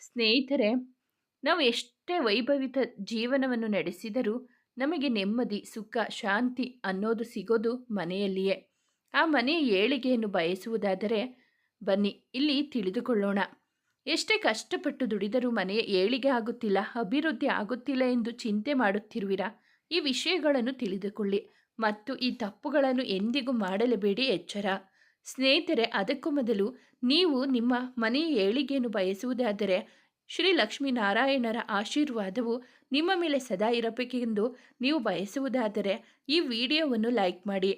ಸ್ನೇಹಿತರೆ, ನಾವು ಎಷ್ಟೇ ವೈಭವಿತ ಜೀವನವನ್ನು ನಡೆಸಿದರೂ ನಮಗೆ ನೆಮ್ಮದಿ, ಸುಖ, ಶಾಂತಿ ಅನ್ನೋದು ಸಿಗೋದು ಮನೆಯಲ್ಲಿಯೇ. ಆ ಮನೆಯ ಏಳಿಗೆಯನ್ನು ಬಯಸುವುದಾದರೆ ಬನ್ನಿ ಇಲ್ಲಿ ತಿಳಿದುಕೊಳ್ಳೋಣ. ಎಷ್ಟೇ ಕಷ್ಟಪಟ್ಟು ದುಡಿದರೂ ಮನೆಯ ಏಳಿಗೆ ಆಗುತ್ತಿಲ್ಲ, ಅಭಿವೃದ್ಧಿ ಆಗುತ್ತಿಲ್ಲ ಎಂದು ಚಿಂತೆ ಮಾಡುತ್ತಿರುವಿರಾ? ಈ ವಿಷಯಗಳನ್ನು ತಿಳಿದುಕೊಳ್ಳಿ ಮತ್ತು ಈ ತಪ್ಪುಗಳನ್ನು ಎಂದಿಗೂ ಮಾಡಲೇಬೇಡಿ, ಎಚ್ಚರ. ಸ್ನೇಹಿತರೆ, ಅದಕ್ಕೂ ಮೊದಲು ನೀವು ನಿಮ್ಮ ಮನೆಯ ಏಳಿಗೆಯನ್ನು ಬಯಸುವುದಾದರೆ ಶ್ರೀ ಲಕ್ಷ್ಮೀನಾರಾಯಣರ ಆಶೀರ್ವಾದವು ನಿಮ್ಮ ಮೇಲೆ ಸದಾ ಇರಬೇಕೆಂದು ನೀವು ಬಯಸುವುದಾದರೆ ಈ ವಿಡಿಯೋವನ್ನು ಲೈಕ್ ಮಾಡಿ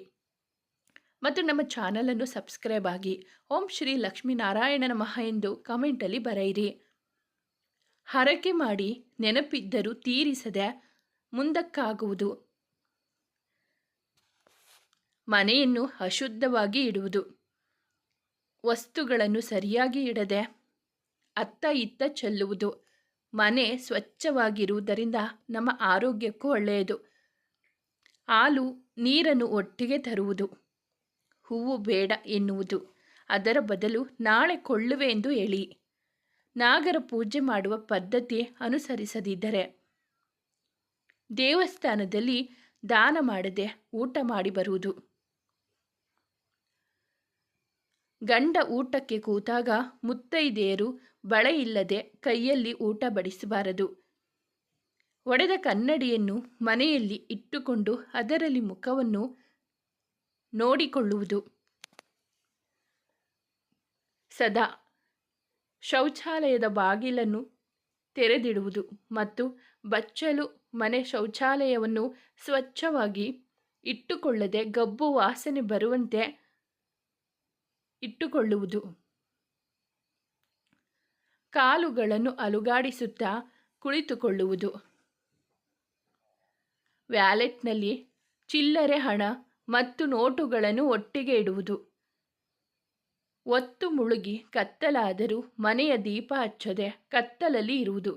ಮತ್ತು ನಮ್ಮ ಚಾನಲನ್ನು ಸಬ್ಸ್ಕ್ರೈಬ್ ಆಗಿ. ಓಂ ಶ್ರೀ ಲಕ್ಷ್ಮೀನಾರಾಯಣ ನಮಃ ಎಂದು ಕಮೆಂಟಲ್ಲಿ ಬರೆಯಿರಿ. ಹರಕೆ ಮಾಡಿ ನೆನಪಿದ್ದರೂ ತೀರಿಸದೆ ಮುಂದಕ್ಕಾಗುವುದು. ಮನೆಯನ್ನು ಅಶುದ್ಧವಾಗಿ ಇಡುವುದು. ವಸ್ತುಗಳನ್ನು ಸರಿಯಾಗಿ ಇಡದೆ ಅತ್ತ ಇತ್ತ ಚೆಲ್ಲುವುದು. ಮನೆ ಸ್ವಚ್ಛವಾಗಿರುವುದರಿಂದ ನಮ್ಮ ಆರೋಗ್ಯಕ್ಕೂ ಒಳ್ಳೆಯದು. ಹಾಲು ನೀರನ್ನು ಒಟ್ಟಿಗೆ ತರುವುದು. ಹೂವು ಬೇಡ ಎನ್ನುವುದು. ಅದರ ಬದಲು ನಾಳೆ ಕೊಳ್ಳುವೆ ಎಂದು ಹೇಳಿ. ನಾಗರ ಪೂಜೆ ಮಾಡುವ ಪದ್ಧತಿ ಅನುಸರಿಸದಿದ್ದರೆ ದೇವಸ್ಥಾನದಲ್ಲಿ ದಾನ ಮಾಡದೆ ಊಟ ಮಾಡಿ ಬರುವುದು. ಗಂಡ ಊಟಕ್ಕೆ ಕೂತಾಗ ಮುತ್ತೈದೆಯರು ಬಳೆ ಇಲ್ಲದೆ ಕೈಯಲ್ಲಿ ಊಟ ಬಡಿಸಬಾರದು. ಒಡೆದ ಕನ್ನಡಿಯನ್ನು ಮನೆಯಲ್ಲಿ ಇಟ್ಟುಕೊಂಡು ಅದರಲ್ಲಿ ಮುಖವನ್ನು ನೋಡಿಕೊಳ್ಳುವುದು. ಸದಾ ಶೌಚಾಲಯದ ಬಾಗಿಲನ್ನು ತೆರೆದಿಡುವುದು ಮತ್ತು ಬಚ್ಚಲು ಮನೆ ಶೌಚಾಲಯವನ್ನು ಸ್ವಚ್ಛವಾಗಿ ಇಟ್ಟುಕೊಳ್ಳದೆ ಗಬ್ಬು ವಾಸನೆ ಬರುವಂತೆ ಇಟ್ಟುಕೊಳ್ಳುವುದು. ಕಾಲುಗಳನ್ನು ಅಲುಗಾಡಿಸುತ್ತಾ ಕುಳಿತುಕೊಳ್ಳುವುದು. ವ್ಯಾಲೆಟ್ನಲ್ಲಿ ಚಿಲ್ಲರೆ ಹಣ ಮತ್ತು ನೋಟುಗಳನ್ನು ಒಟ್ಟಿಗೆ ಇಡುವುದು. ಒತ್ತು ಮುಳುಗಿ ಕತ್ತಲಾದರೂ ಮನೆಯ ದೀಪ ಹಚ್ಚದೆ ಕತ್ತಲಲ್ಲಿ ಇರುವುದು.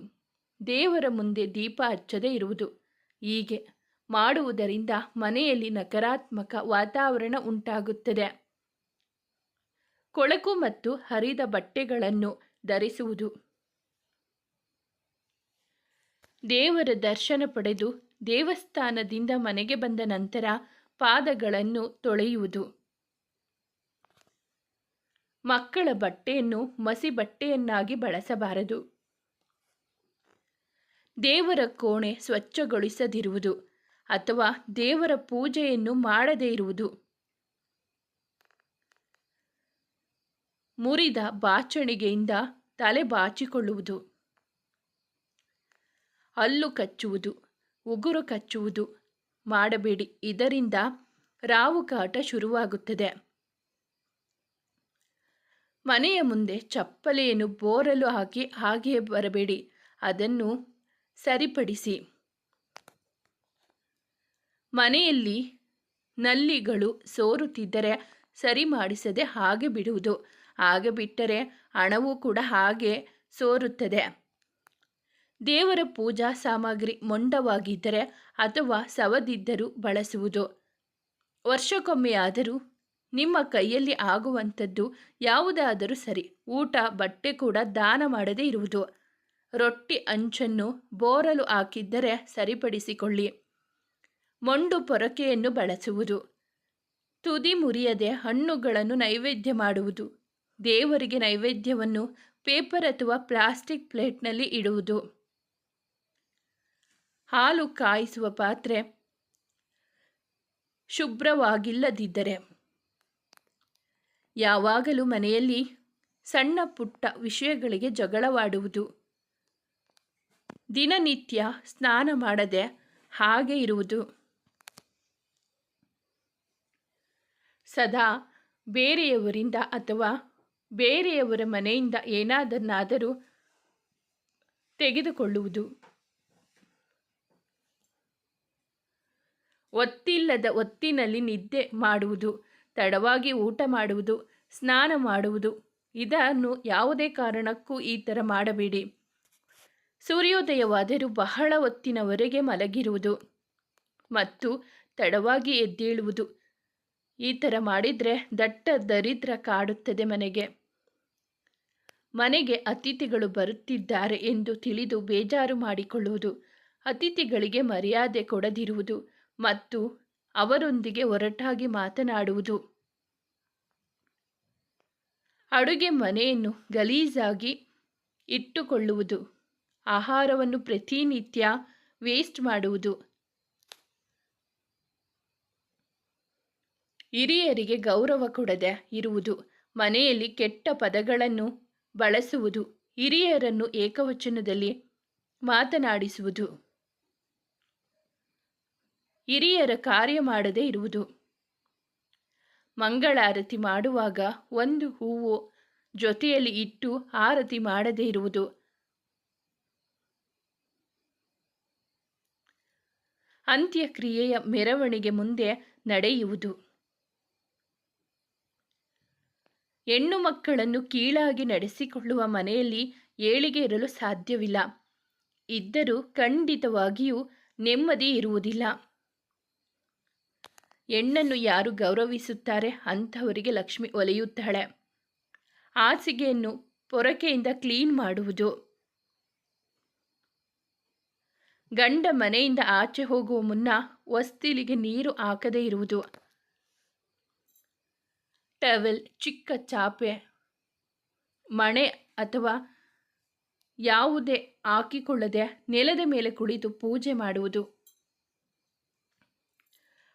ದೇವರ ಮುಂದೆ ದೀಪ ಹಚ್ಚದೆ ಇರುವುದು. ಹೀಗೆ ಮಾಡುವುದರಿಂದ ಮನೆಯಲ್ಲಿ ನಕಾರಾತ್ಮಕ ವಾತಾವರಣ ಉಂಟಾಗುತ್ತದೆ. ಕೊಳಕು ಮತ್ತು ಹರಿದ ಬಟ್ಟೆಗಳನ್ನು ಧರಿಸುವುದು. ದೇವರ ದರ್ಶನ ಪಡೆದು ದೇವಸ್ಥಾನದಿಂದ ಮನೆಗೆ ಬಂದ ನಂತರ ಪಾದಗಳನ್ನು ತೊಳೆಯುವುದು. ಮಕ್ಕಳ ಬಟ್ಟೆಯನ್ನು ಮಸಿ ಬಟ್ಟೆಯನ್ನಾಗಿ ಬಳಸಬಾರದು. ದೇವರ ಕೋಣೆ ಸ್ವಚ್ಛಗೊಳಿಸದಿರುವುದು ಅಥವಾ ದೇವರ ಪೂಜೆಯನ್ನು ಮಾಡದೇ ಇರುವುದು. ಮುರಿದ ಬಾಚಣಿಗೆಯಿಂದ ತಲೆ ಬಾಚಿಕೊಳ್ಳುವುದು. ಹಲ್ಲು ಕಚ್ಚುವುದು, ಉಗುರು ಕಚ್ಚುವುದು ಮಾಡಬೇಡಿ. ಇದರಿಂದ ರಾಹುಕಾಟ ಶುರುವಾಗುತ್ತದೆ. ಮನೆಯ ಮುಂದೆ ಚಪ್ಪಲಿಯನ್ನು ಬೋರಲು ಹಾಕಿ ಹಾಗೆಯೇ ಬರಬೇಡಿ, ಅದನ್ನು ಸರಿಪಡಿಸಿ. ಮನೆಯಲ್ಲಿ ನಲ್ಲಿಗಳು ಸೋರುತ್ತಿದ್ದರೆ ಸರಿ ಮಾಡಿಸದೆ ಹಾಗೆ ಬಿಡುವುದು. ಹಾಗೆ ಬಿಟ್ಟರೆ ಹಣವೂ ಕೂಡ ಹಾಗೆ ಸೋರುತ್ತದೆ. ದೇವರ ಪೂಜಾ ಸಾಮಗ್ರಿ ಮೊಂಡವಾಗಿದ್ದರೆ ಅಥವಾ ಸವದಿದ್ದರೂ ಬಳಸುವುದು. ವರ್ಷಕ್ಕೊಮ್ಮೆಯಾದರೂ ನಿಮ್ಮ ಕೈಯಲ್ಲಿ ಆಗುವಂಥದ್ದು ಯಾವುದಾದರೂ ಸರಿ. ಊಟ ಬಟ್ಟೆ ಕೂಡ ದಾನ ಮಾಡದೇ ಇರುವುದು. ರೊಟ್ಟಿ ಅಂಚನ್ನು ಬೋರಲು ಹಾಕಿದ್ದರೆ ಸರಿಪಡಿಸಿಕೊಳ್ಳಿ. ಮೊಂಡು ಪೊರಕೆಯನ್ನು ಬಳಸುವುದು. ತುದಿ ಮುರಿಯದೆ ಹಣ್ಣುಗಳನ್ನು ನೈವೇದ್ಯ ಮಾಡುವುದು. ದೇವರಿಗೆ ನೈವೇದ್ಯವನ್ನು ಪೇಪರ್ ಅಥವಾ ಪ್ಲಾಸ್ಟಿಕ್ ಪ್ಲೇಟ್ನಲ್ಲಿ ಇಡುವುದು. ಹಾಲು ಕಾಯಿಸುವ ಪಾತ್ರೆ ಶುಭ್ರವಾಗಿಲ್ಲದಿದ್ದರೆ ಯಾವಾಗಲೂ ಮನೆಯಲ್ಲಿ ಸಣ್ಣ ಪುಟ್ಟ ವಿಷಯಗಳಿಗೆ ಜಗಳವಾಡುವುದು. ದಿನನಿತ್ಯ ಸ್ನಾನ ಮಾಡದೆ ಹಾಗೆ ಇರುವುದು. ಸದಾ ಬೇರೆಯವರಿಂದ ಅಥವಾ ಬೇರೆಯವರ ಮನೆಯಿಂದ ಏನಾದನ್ನಾದರೂ ತೆಗೆದುಕೊಳ್ಳುವುದು. ಒತ್ತಿಲ್ಲದ ಹೊತ್ತಿನಲ್ಲಿ ನಿದ್ದೆ ಮಾಡುವುದು. ತಡವಾಗಿ ಊಟ ಮಾಡುವುದು, ಸ್ನಾನ ಮಾಡುವುದು. ಇದನ್ನು ಯಾವುದೇ ಕಾರಣಕ್ಕೂ ಈ ಥರ ಮಾಡಬೇಡಿ. ಸೂರ್ಯೋದಯವಾದರೂ ಬಹಳ ಹೊತ್ತಿನವರೆಗೆ ಮಲಗಿರುವುದು ಮತ್ತು ತಡವಾಗಿ ಎದ್ದೇಳುವುದು. ಈ ಥರ ಮಾಡಿದರೆ ದಟ್ಟ ದರಿದ್ರ ಕಾಡುತ್ತದೆ ಮನೆಗೆ. ಮನೆಗೆ ಅತಿಥಿಗಳು ಬರುತ್ತಿದ್ದಾರೆ ಎಂದು ತಿಳಿದು ಬೇಜಾರು ಮಾಡಿಕೊಳ್ಳುವುದು, ಅತಿಥಿಗಳಿಗೆ ಮರ್ಯಾದೆ ಕೊಡದಿರುವುದು ಮತ್ತು ಅವರೊಂದಿಗೆ ಒರಟಾಗಿ ಮಾತನಾಡುವುದು, ಅಡುಗೆ ಮನೆಯನ್ನು ಗಲೀಜಾಗಿ ಇಟ್ಟುಕೊಳ್ಳುವುದು, ಆಹಾರವನ್ನು ಪ್ರತಿನಿತ್ಯ ವೇಸ್ಟ್ ಮಾಡುವುದು, ಹಿರಿಯರಿಗೆ ಗೌರವ ಕೊಡದೆ ಇರುವುದು, ಮನೆಯಲ್ಲಿ ಕೆಟ್ಟ ಪದಗಳನ್ನು ಬಳಸುವುದು, ಹಿರಿಯರನ್ನು ಏಕವಚನದಲ್ಲಿ ಮಾತನಾಡಿಸುವುದು, ಹಿರಿಯರ ಕಾರ್ಯ ಮಾಡದೇ ಇರುವುದು, ಮಂಗಳಾರತಿ ಮಾಡುವಾಗ ಒಂದು ಹೂವು ಜೊತೆಯಲ್ಲಿ ಇಟ್ಟು ಆರತಿ ಮಾಡದೇ ಇರುವುದು, ಅಂತ್ಯಕ್ರಿಯೆಯ ಮೆರವಣಿಗೆ ಮುಂದೆ ನಡೆಯುವುದು, ಹೆಣ್ಣು ಮಕ್ಕಳನ್ನು ಕೀಳಾಗಿ ನಡೆಸಿಕೊಳ್ಳುವ ಮನೆಯಲ್ಲಿ ಏಳಿಗೆ ಇರಲು ಸಾಧ್ಯವಿಲ್ಲ. ಇದ್ದರೂ ಖಂಡಿತವಾಗಿಯೂ ನೆಮ್ಮದಿ ಇರುವುದಿಲ್ಲ. ಹೆಣ್ಣನ್ನು ಯಾರು ಗೌರವಿಸುತ್ತಾರೆ ಅಂಥವರಿಗೆ ಲಕ್ಷ್ಮಿ ಒಲಿಯುತ್ತಾಳೆ. ಹಾಸಿಗೆಯನ್ನು ಪೊರಕೆಯಿಂದ ಕ್ಲೀನ್ ಮಾಡುವುದು, ಗಂಡ ಮನೆಯಿಂದ ಆಚೆ ಹೋಗುವ ಮುನ್ನ ಹೊಸ್ತಿಲಿಗೆ ನೀರು ಹಾಕದೇ ಇರುವುದು, ಟವೆಲ್, ಚಿಕ್ಕ ಚಾಪೆ, ಮಣೆ ಅಥವಾ ಯಾವುದೇ ಹಾಕಿಕೊಳ್ಳದೆ ನೆಲದ ಮೇಲೆ ಕುಳಿತು ಪೂಜೆ ಮಾಡುವುದು,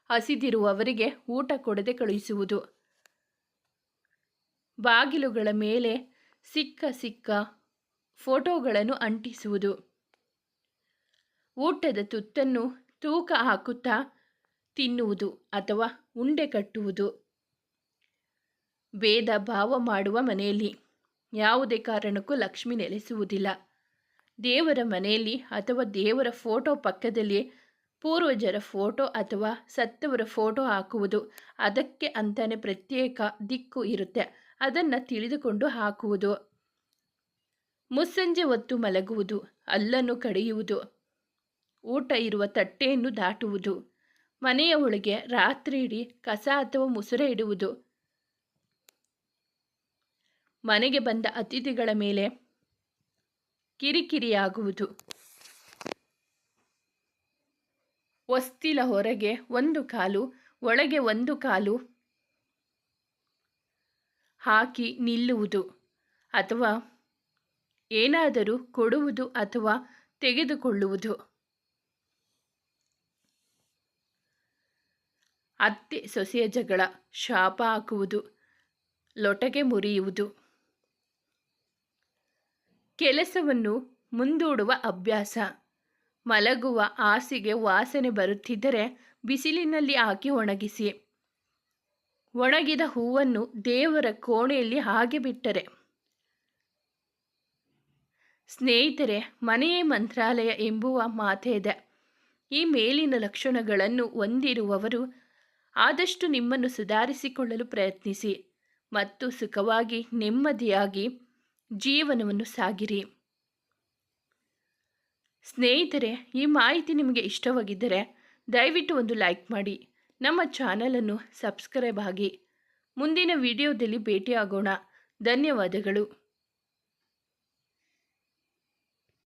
ಹಸಿದಿರುವವರಿಗೆ ಊಟ ಕೊಡದೆ ಕಳುಹಿಸುವುದು, ಬಾಗಿಲುಗಳ ಮೇಲೆ ಸಿಕ್ಕ ಫೋಟೋಗಳನ್ನು ಅಂಟಿಸುವುದು, ಊಟದ ತುತ್ತನ್ನು ತೂಕ ಹಾಕುತ್ತಾ ತಿನ್ನುವುದು ಅಥವಾ ಉಂಡೆ ಕಟ್ಟುವುದು, ಭೇದ ಭಾವ ಮಾಡುವ ಮನೆಯಲ್ಲಿ ಯಾವುದೇ ಕಾರಣಕ್ಕೂ ಲಕ್ಷ್ಮಿ ನೆಲೆಸುವುದಿಲ್ಲ. ದೇವರ ಮನೆಯಲ್ಲಿ ಅಥವಾ ದೇವರ ಫೋಟೋ ಪಕ್ಕದಲ್ಲಿ ಪೂರ್ವಜರ ಫೋಟೋ ಅಥವಾ ಸತ್ತವರ ಫೋಟೋ ಹಾಕುವುದು, ಅದಕ್ಕೆ ಅಂತಾನೆ ಪ್ರತ್ಯೇಕ ದಿಕ್ಕು ಇರುತ್ತೆ, ಅದನ್ನು ತಿಳಿದುಕೊಂಡು ಹಾಕುವುದು, ಮುಸ್ಸಂಜೆ ಹೊತ್ತು ಮಲಗುವುದು, ಹಲ್ಲನ್ನು ಕಡಿಯುವುದು, ಊಟ ಇರುವ ತಟ್ಟೆಯನ್ನು ದಾಟುವುದು, ಮನೆಯ ಒಳಗೆ ರಾತ್ರಿ ಇಡೀ ಕಸ ಅಥವಾ ಮುಸುರೆ ಇಡುವುದು, ಮನೆಗೆ ಬಂದ ಅತಿಥಿಗಳ ಮೇಲೆ ಕಿರಿಕಿರಿಯಾಗುವುದು, ಹೊಸ್ತಿಲ ಹೊರಗೆ ಒಂದು ಕಾಲು ಒಳಗೆ ಒಂದು ಕಾಲು ಹಾಕಿ ನಿಲ್ಲುವುದು ಅಥವಾ ಏನಾದರೂ ಕೊಡುವುದು ಅಥವಾ ತೆಗೆದುಕೊಳ್ಳುವುದು, ಅತ್ತೆ ಸೊಸೆಯ ಜಗಳ, ಶಾಪ ಹಾಕುವುದು, ಲೊಟಗೆ ಮುರಿಯುವುದು, ಕೆಲಸವನ್ನು ಮುಂದೂಡುವ ಅಭ್ಯಾಸ, ಮಲಗುವ ಹಾಸಿಗೆ ವಾಸನೆ ಬರುತ್ತಿದ್ದರೆ ಬಿಸಿಲಿನಲ್ಲಿ ಹಾಕಿ ಒಣಗಿಸಿ, ಒಣಗಿದ ಹೂವನ್ನು ದೇವರ ಕೋಣೆಯಲ್ಲಿ ಹಾಗೆ ಬಿಟ್ಟರೆ. ಸ್ನೇಹಿತರೆ, ಮನೆಯೇ ಮಂತ್ರಾಲಯ ಎಂಬುವ ಮಾತೇ ಇದೆ. ಈ ಮೇಲಿನ ಲಕ್ಷಣಗಳನ್ನು ಹೊಂದಿರುವವರು ಆದಷ್ಟು ನಿಮ್ಮನ್ನು ಸುಧಾರಿಸಿಕೊಳ್ಳಲು ಪ್ರಯತ್ನಿಸಿ ಮತ್ತು ಸುಖವಾಗಿ ನೆಮ್ಮದಿಯಾಗಿ ಜೀವನವನ್ನು ಸಾಗಿರಿ. ಸ್ನೇಹಿತರೆ, ಈ ಮಾಹಿತಿ ನಿಮಗೆ ಇಷ್ಟವಾಗಿದ್ದರೆ ದಯವಿಟ್ಟು ಒಂದು ಲೈಕ್ ಮಾಡಿ, ನಮ್ಮ ಚಾನಲನ್ನು ಸಬ್ಸ್ಕ್ರೈಬ್ ಆಗಿ. ಮುಂದಿನ ವಿಡಿಯೋದಲ್ಲಿ ಭೇಟಿಯಾಗೋಣ. ಧನ್ಯವಾದಗಳು.